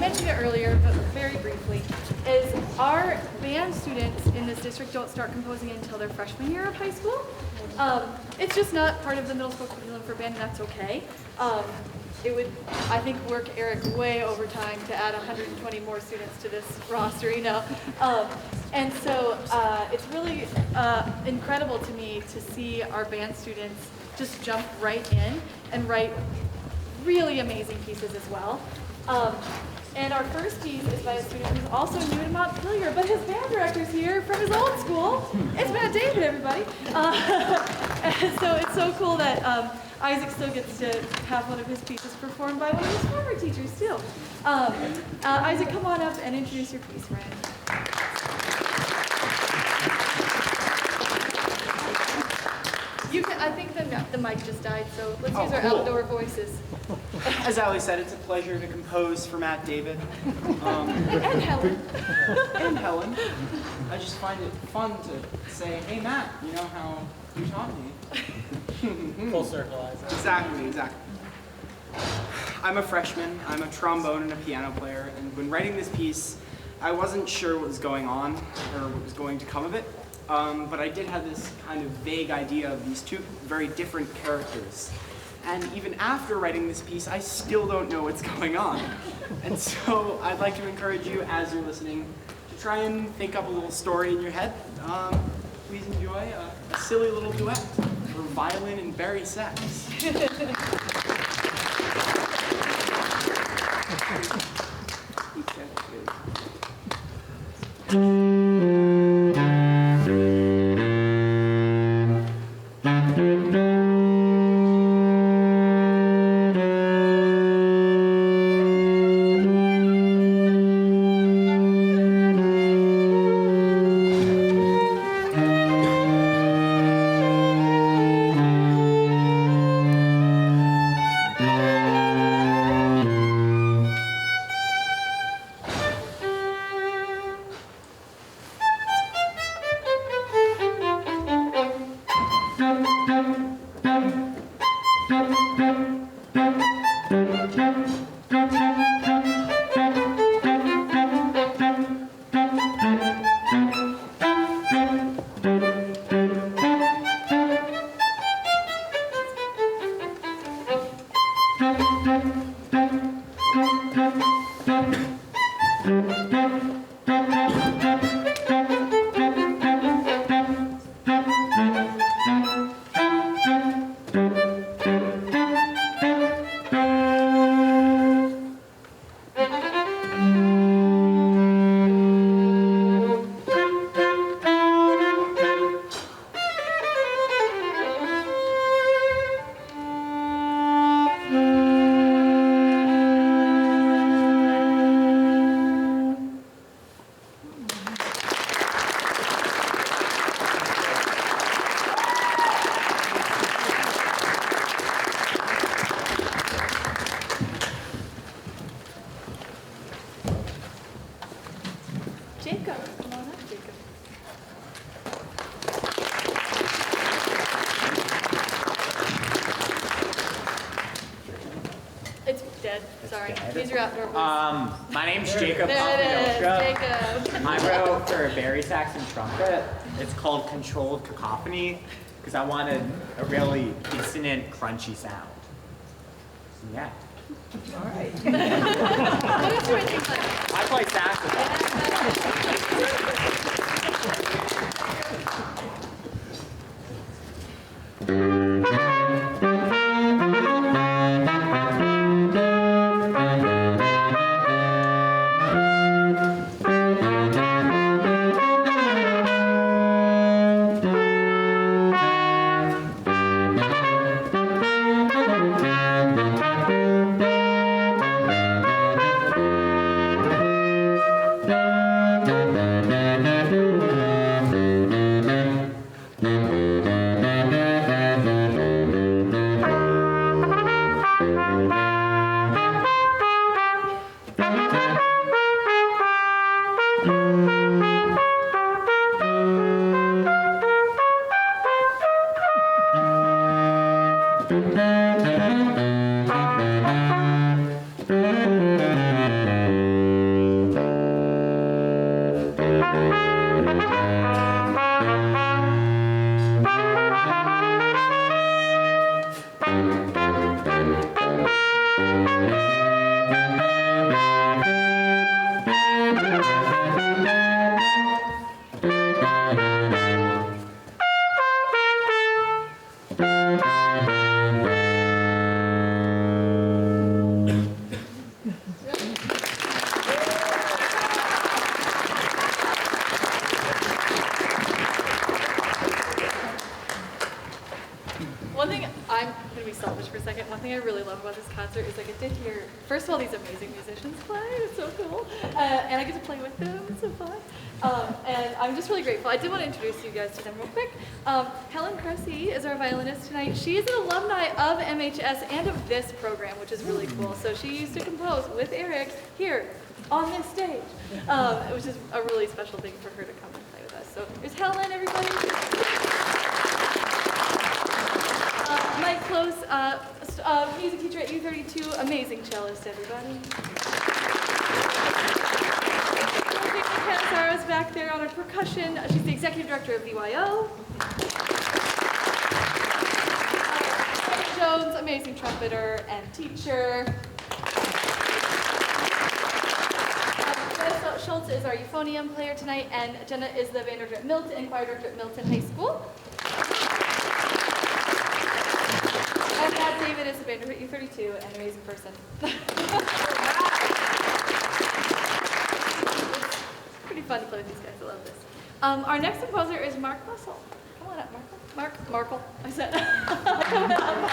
mentioned it earlier, but very briefly, is our band students in this district don't start composing until their freshman year of high school. It's just not part of the middle school curriculum for band, and that's okay. It would, I think, work Eric way over time to add 120 more students to this roster, you know. And so it's really incredible to me to see our band students just jump right in and write really amazing pieces as well. And our first piece is by a student who's also new to Montpelier, but his band director's here from his old school. It's Matt David, everybody. And so it's so cool that Isaac still gets to have one of his pieces performed by one of his former teachers too. Isaac, come on up and introduce your piece, friend. You can, I think the mic just died, so let's use our outdoor voices. As Ali said, it's a pleasure to compose for Matt David. And Helen. And Helen. I just find it fun to say, hey Matt, you know how you taught me. Full circle, Isaac. Exactly. I'm a freshman, I'm a trombone and a piano player, and when writing this piece, I wasn't sure what was going on or what was going to come of it. But I did have this kind of vague idea of these two very different characters. And even after writing this piece, I still don't know what's going on. And so I'd like to encourage you, as you're listening, to try and think up a little story in your head. Please enjoy a silly little duet for violin and berry sax. My name's Jacob. Jacob. I wrote for berry sax and trumpet. It's called Controlled Cacophony because I wanted a really dissonant, crunchy sound. So, yeah. All right. What instrument do you play? I play saxophone. One thing, I'm going to be selfish for a second. One thing I really love about this concert is I get to hear, first of all, these amazing musicians play. It's so cool. And I get to play with them. It's so fun. And I'm just really grateful. I did want to introduce you guys to them real quick. Helen Cressy is our violinist tonight. She is an alumni of MHS and of this program, which is really cool. So she used to compose with Eric here on this stage, which is a really special thing for her to come and play with us. So here's Helen, everybody. Mike Close, music teacher at U32, amazing cellist, everybody. Sarah's back there on her percussion. She's the executive director of VYO. Jones, amazing trumpeter and teacher. Jenna Schultz is our euphonium player tonight, and Jenna is the band director at Milton and choir director at Milton High School. And Matt David is a band director at U32, an amazing person. It's pretty fun to play with these guys. I love this. Our next composer is Mark Russell. Come on up, Markle. I said. Come on up.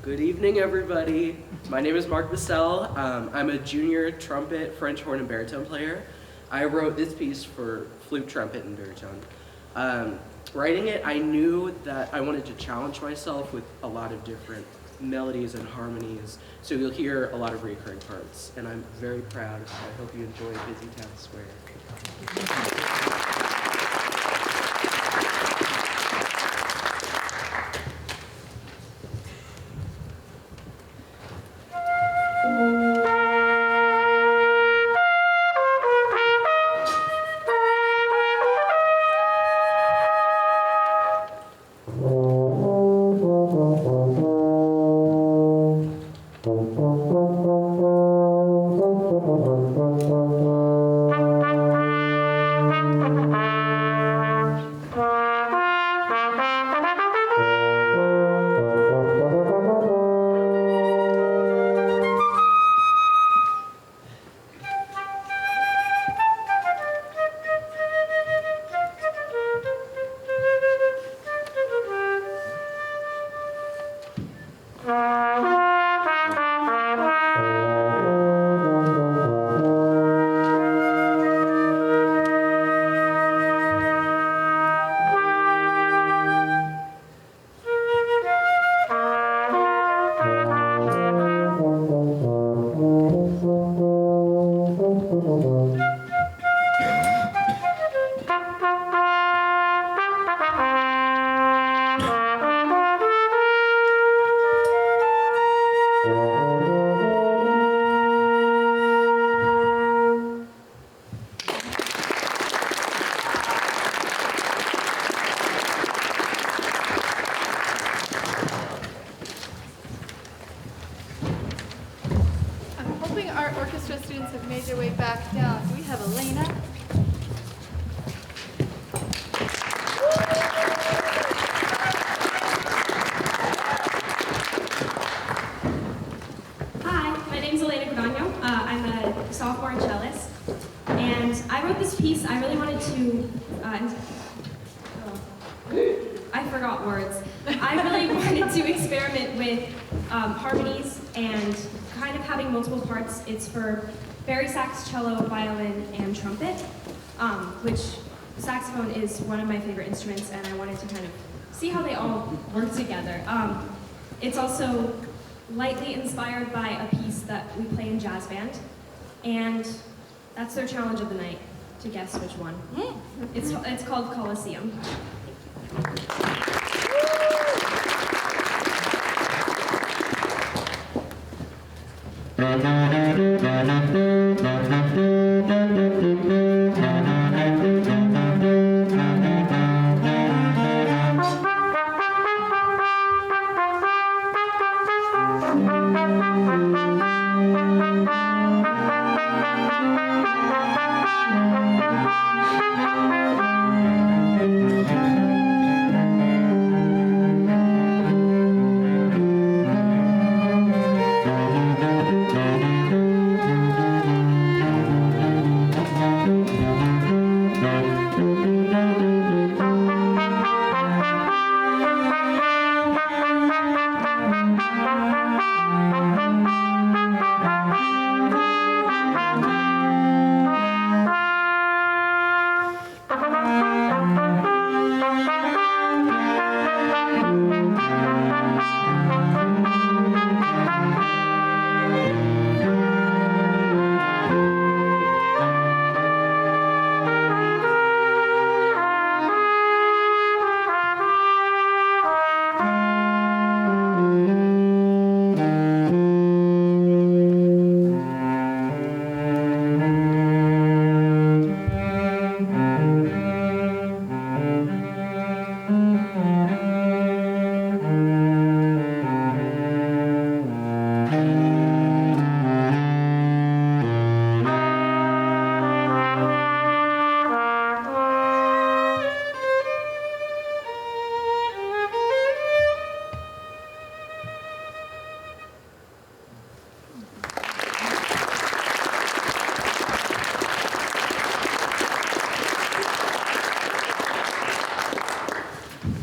Good evening, everybody. My name is Mark Bissell. I'm a junior trumpet, French horn, and baritone player. I wrote this piece for flute, trumpet, and baritone. Writing it, I knew that I wanted to challenge myself with a lot of different melodies and harmonies, so you'll hear a lot of recurring parts, and I'm very proud. I hope you enjoy Busy Town Square. Our orchestra students have made their way back down. Do we have Elena? Hi, my name's Elena Gudano. I'm a sophomore cellist, and I wrote this piece. I really wanted to. I forgot words. I really wanted to experiment with harmonies and kind of having multiple parts. It's for bari sax, cello, violin, and trumpet, which saxophone is one of my favorite instruments, and I wanted to kind of see how they all work together. It's also lightly inspired by a piece that we play in jazz band, and that's their challenge of the night, to guess which one. It's called Colosseum.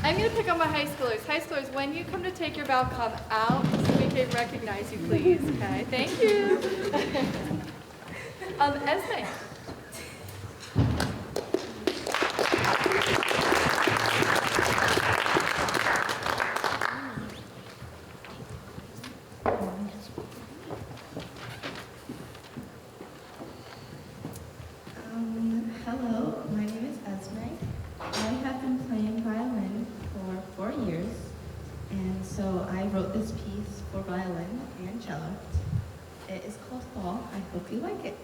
I'm going to pick on my high schoolers. High schoolers, when you come to take your bow, come out so we can recognize you, please. Okay, thank you. Esme. Hello, my name is Esme. I have been playing violin for 4 years, and so I wrote this piece for violin and cello. It is called Fall. I hope you like it.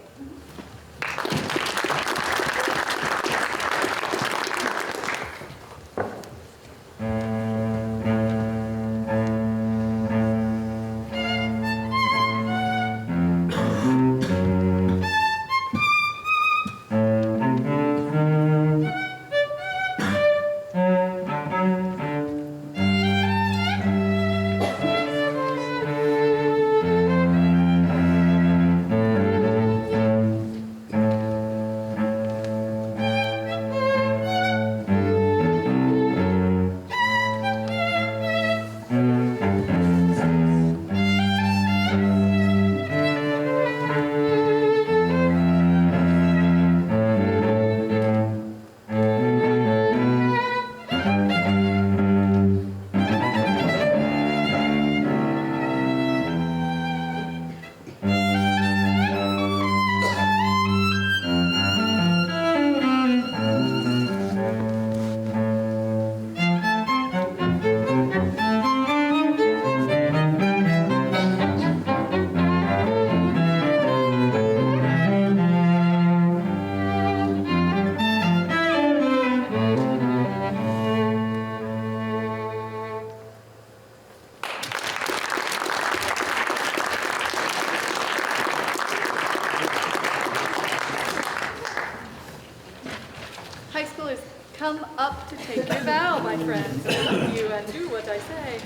High schoolers, come up to take your bow, my friends. I love you and do what I say.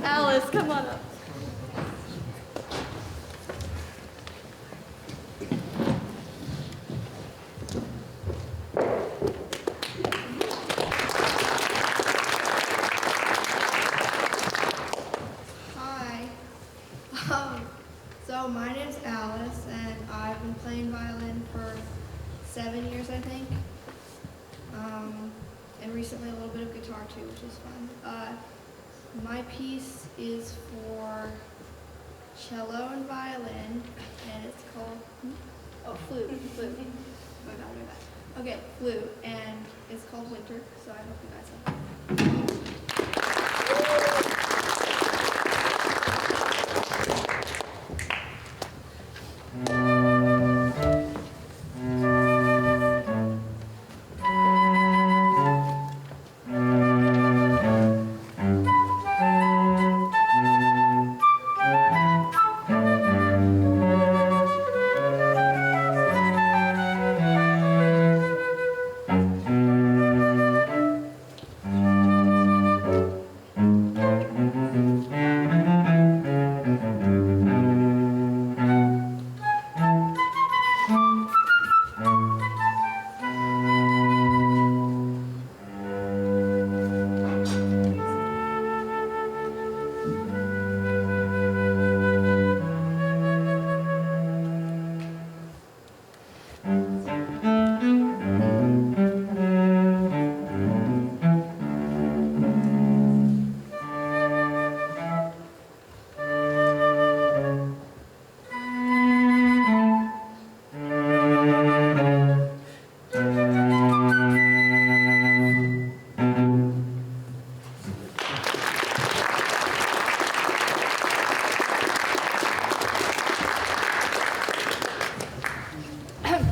Alice, come on up. Hi. So my name's Alice, and I've been playing violin for 7 years, I think. And recently a little bit of guitar too, which is fun. My piece is for cello and violin, and it's called, flute. my bad, my bad. Okay, flute, and it's called Winter, so I hope you guys like it.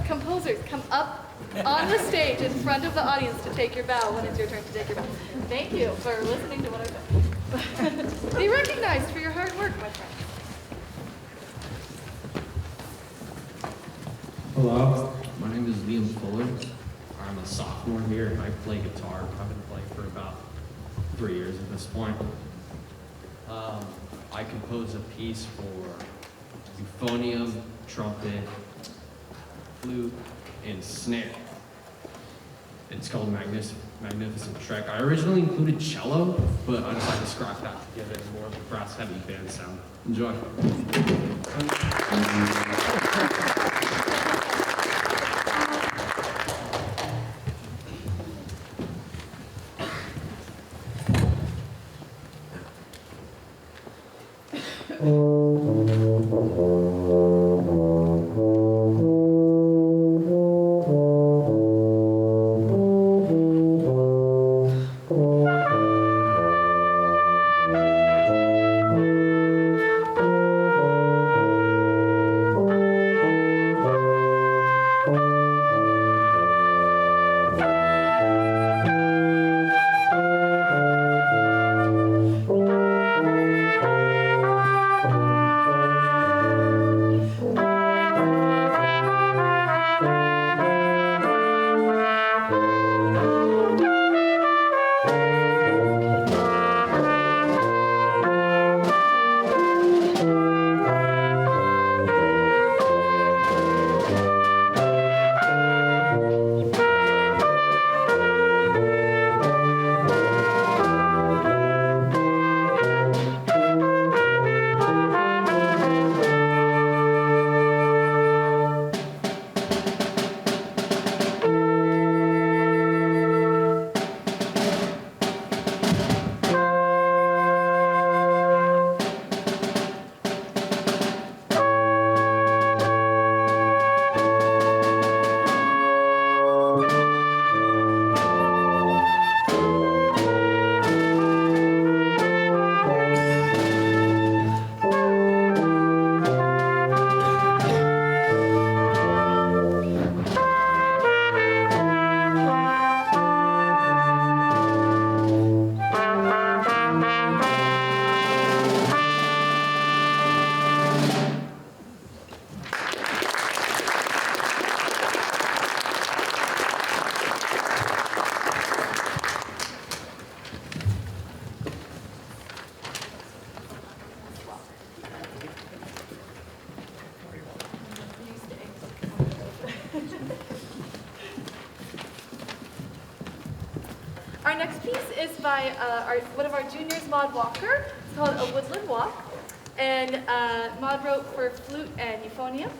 Composers, come up on the stage in front of the audience to take your bow when it's your turn to take your bow. Thank you for listening to what I said. Be recognized for your hard work, my friend. Hello, my name is Liam Fuller. I'm a sophomore here and I play guitar. I've been playing for about 3 years at this point. I composed a piece for euphonium, trumpet, flute, and snare. It's called Magnificent Trek. I originally included cello, but I decided to scrap that to give it more of a brass-heavy band sound. Enjoy. Our next piece is by one of our juniors, Maud Walker. It's called A Woodland Walk. And Maud wrote for flute and euphonium.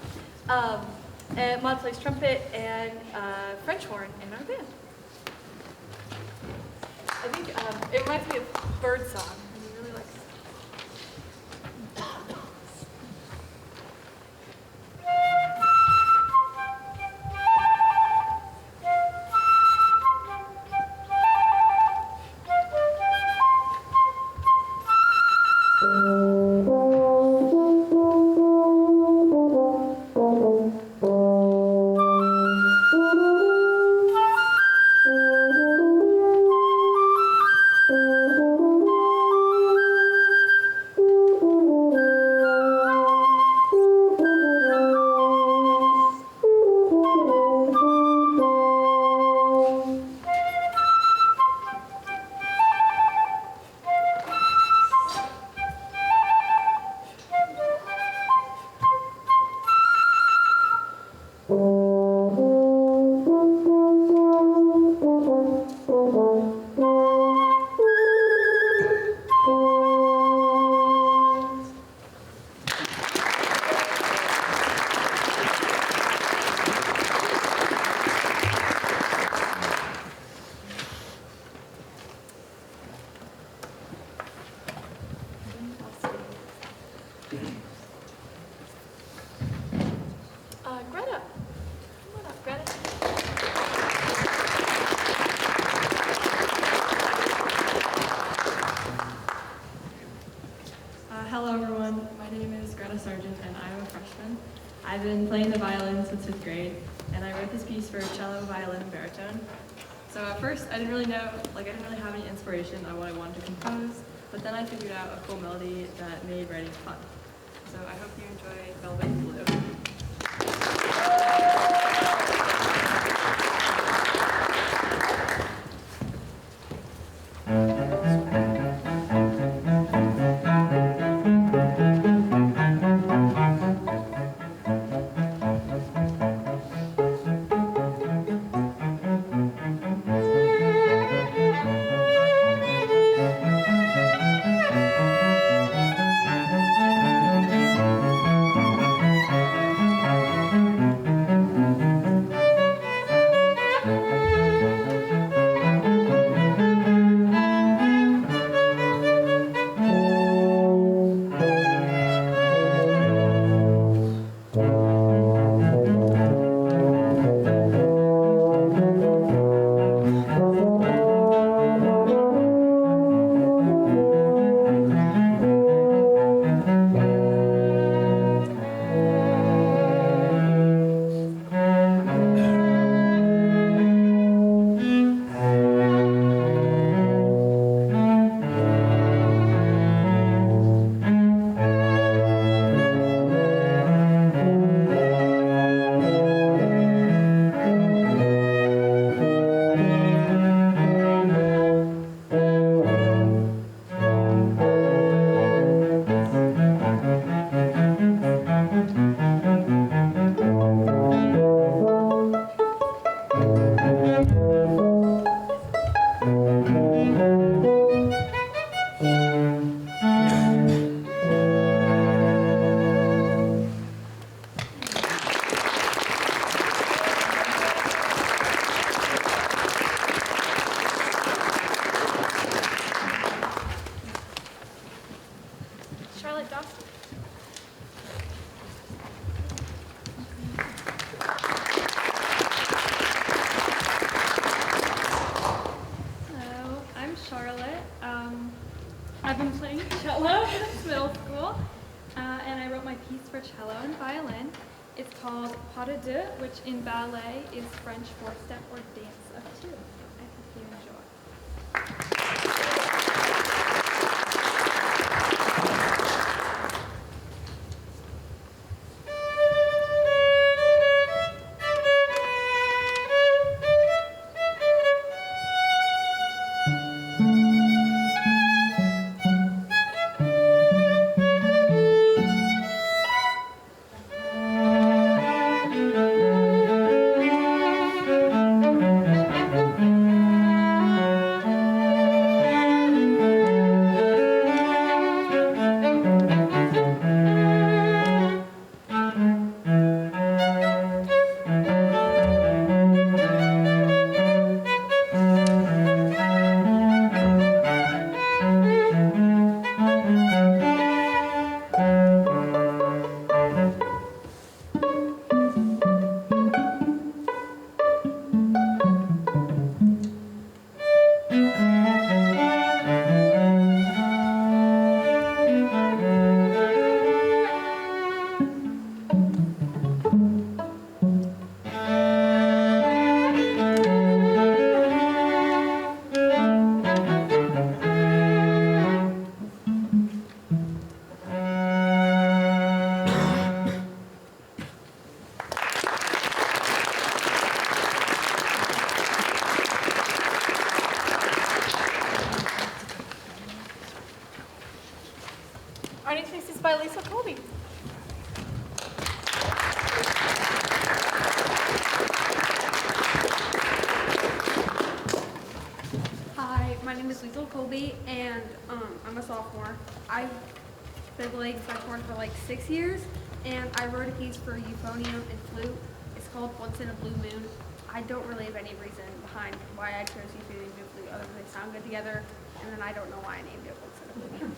And Maud plays trumpet and French horn in our band. I think it reminds me of bird song. I really like it. since 5th grade, and I wrote this piece for cello, violin, and baritone. So at first, I didn't really have any inspiration on what I wanted to compose, but then I figured out a cool melody that made writing fun. So I hope you enjoy Velvet Blue. Charlotte Dawson. Hello, I'm Charlotte. I've been playing cello since middle school, and I wrote my piece for cello and violin. It's called Pas de deux, which in ballet is French four-step or dance of two. I hope you enjoy. Our next piece is by Lisa Colby. Hi, my name is Lisa Colby, and I'm a sophomore. I've been playing saxophone for like 6 years, and I wrote a piece for euphonium and flute. It's called Once in a Blue Moon. I don't really have any reason behind why I chose euphonium and flute other than they sound good together, and then I don't know why I named it Once in a Blue Moon.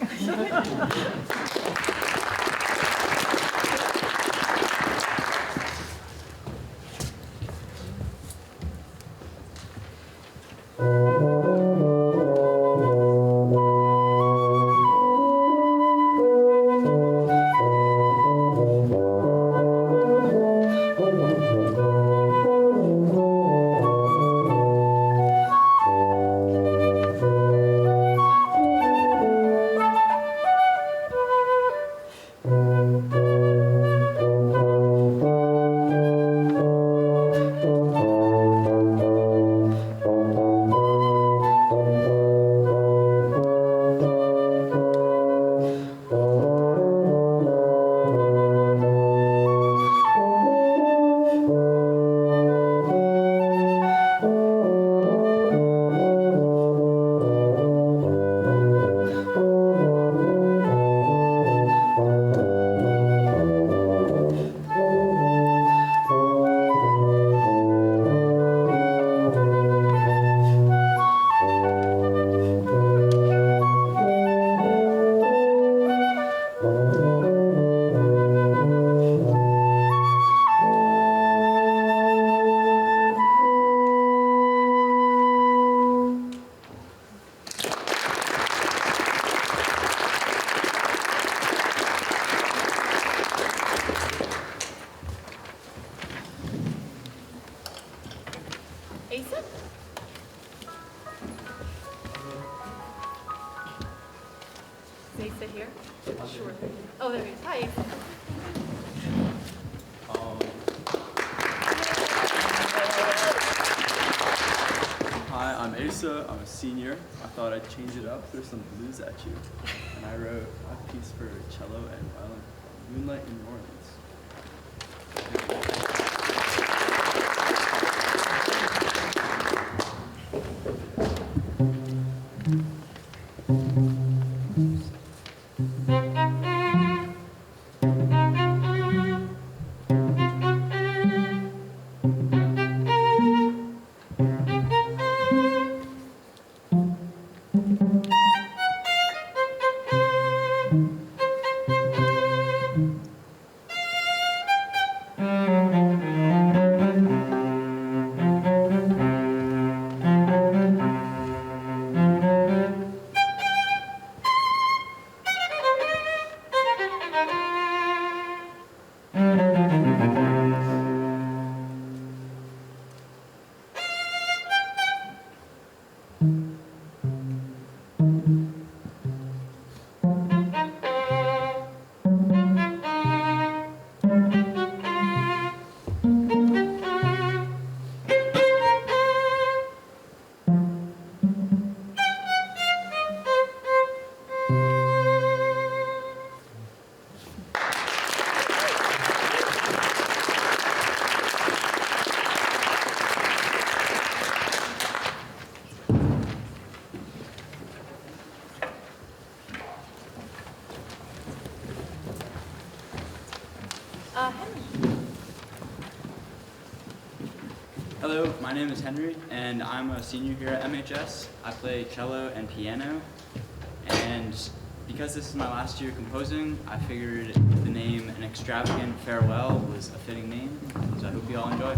sit here? Sure. Oh, there he is. Hi. Hi, I'm Asa. I'm a senior. I thought I'd change it up, throw some blues at you. And I wrote a piece for cello and violin, Moonlight in New Orleans. Henry. Hello, my name is Henry, and I'm a senior here at MHS. I play cello and piano, and because this is my last year composing, I figured the name An Extravagant Farewell was a fitting name, so I hope you all enjoy.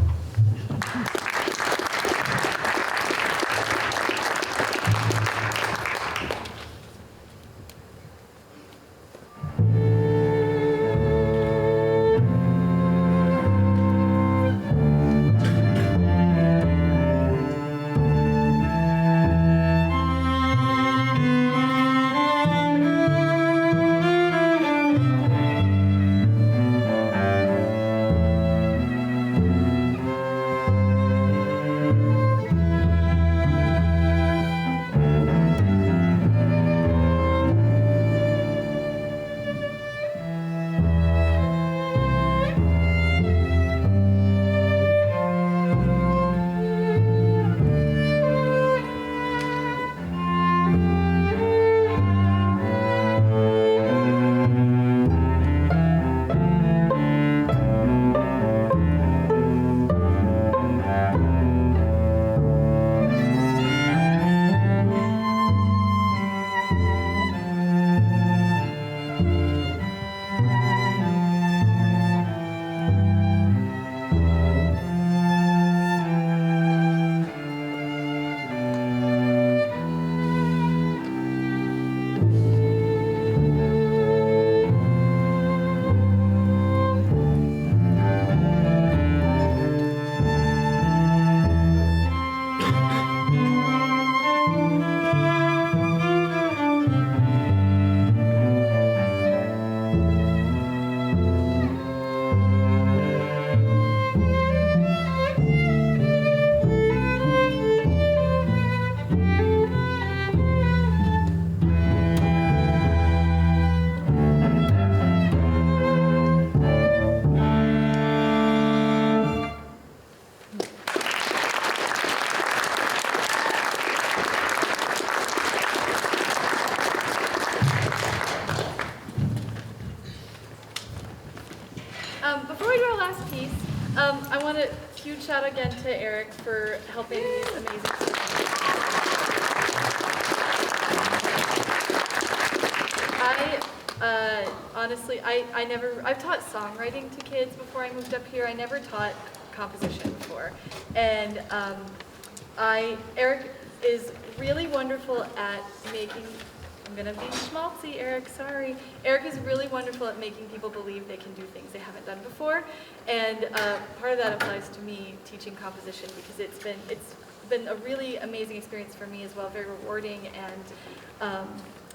Before we do our last piece, I want a huge shout out again to Eric for helping these amazing students. Honestly, I've taught songwriting to kids before I moved up here. I never taught composition before. And Eric is really wonderful at making, I'm gonna be schmaltzy, Eric, sorry. Eric is really wonderful at making people believe they can do things they haven't done before. And part of that applies to me teaching composition because it's been a really amazing experience for me as well, very rewarding, and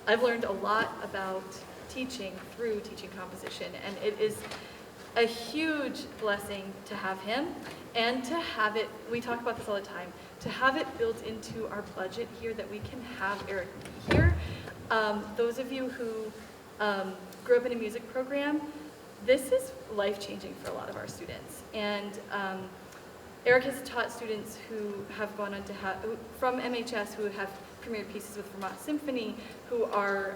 I've learned a lot about teaching through teaching composition, and it is a huge blessing to have him and to have it, we talk about this all the time, to have it built into our budget here that we can have Eric be here. Those of you who grew up in a music program, this is life-changing for a lot of our students. And Eric has taught students who have gone on to have, from MHS, who have premiered pieces with Vermont Symphony, who are,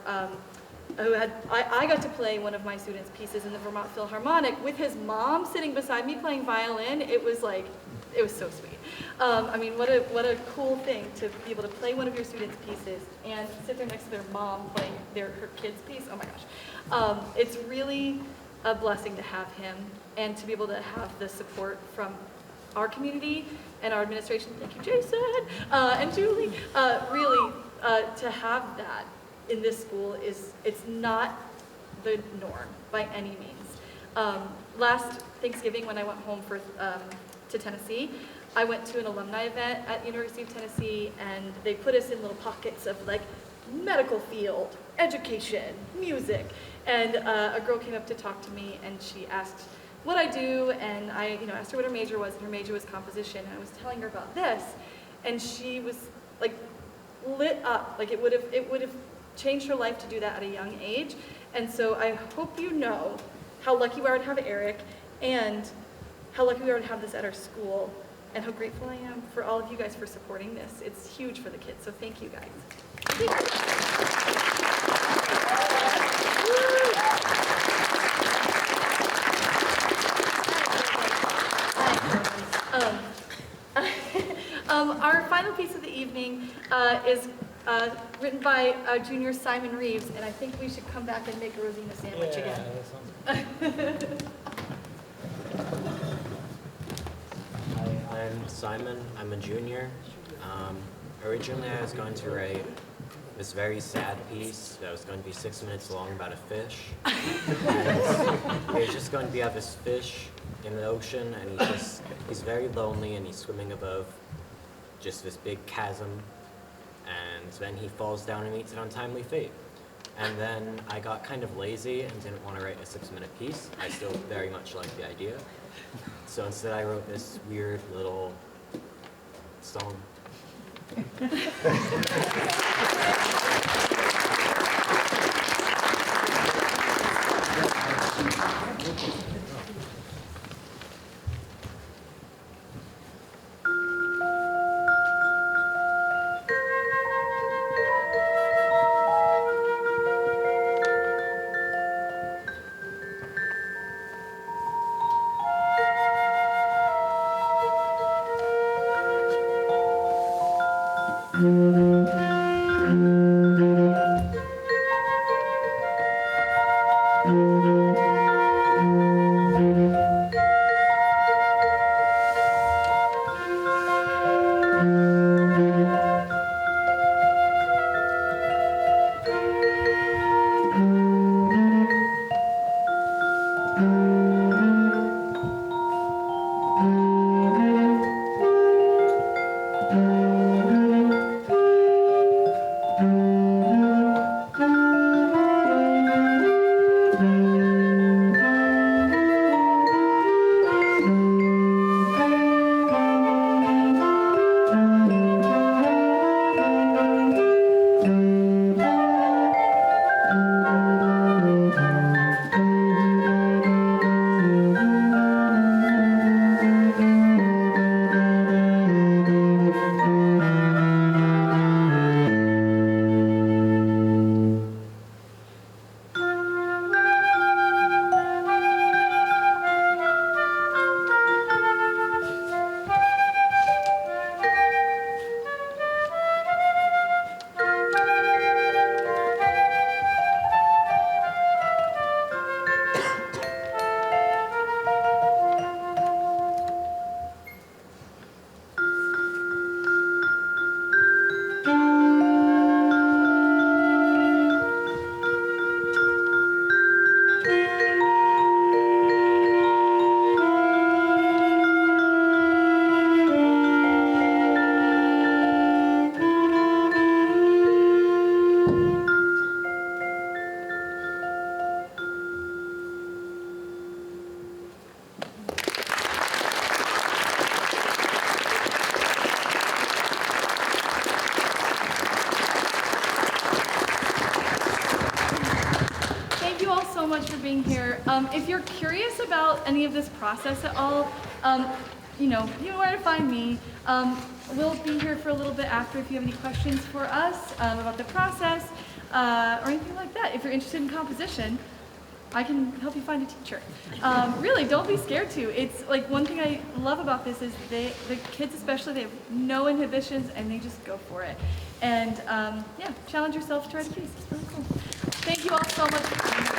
I got to play one of my students' pieces in the Vermont Philharmonic with his mom sitting beside me playing violin. It was like, it was so sweet. I mean, what a cool thing to be able to play one of your students' pieces and sit there next to their mom playing her kid's piece. Oh my gosh. It's really a blessing to have him and to be able to have the support from our community and our administration. Thank you, Jason, and Julie. Really, to have that in this school it's not the norm by any means. Last Thanksgiving, when I went home to Tennessee, I went to an alumni event at University of Tennessee, and they put us in little pockets of like medical field, education, music, and a girl came up to talk to me, and she asked what I do, and I asked her what her major was, and her major was composition, and I was telling her about this, and she was like lit up, like it would have changed her life to do that at a young age. And so I hope you know how lucky we are to have Eric, and how lucky we are to have this at our school, and how grateful I am for all of you guys for supporting this. It's huge for the kids, so thank you guys. Our final piece of the evening is written by junior Simon Reeves, and I think we should come back and make a Rosina sandwich again. Hi, I'm Simon. I'm a junior. Originally, I was going to write this very sad piece that was going to be 6 minutes long about a fish. And it was just going to be about this fish in the ocean, and he's very lonely, and he's swimming above just this big chasm, and then he falls down and meets an untimely fate. And then I got kind of lazy and didn't want to write a 6-minute piece. I still very much like the idea. So instead I wrote this weird little song. much for being here. If you're curious about any of this process at all, you know where to find me. We'll be here for a little bit after if you have any questions for us about the process or anything like that. If you're interested in composition, I can help you find a teacher. Really, don't be scared to. It's like one thing I love about this is the kids especially, they have no inhibitions and they just go for it. And yeah, challenge yourself to write a piece. It's really cool. Thank you all so much for coming.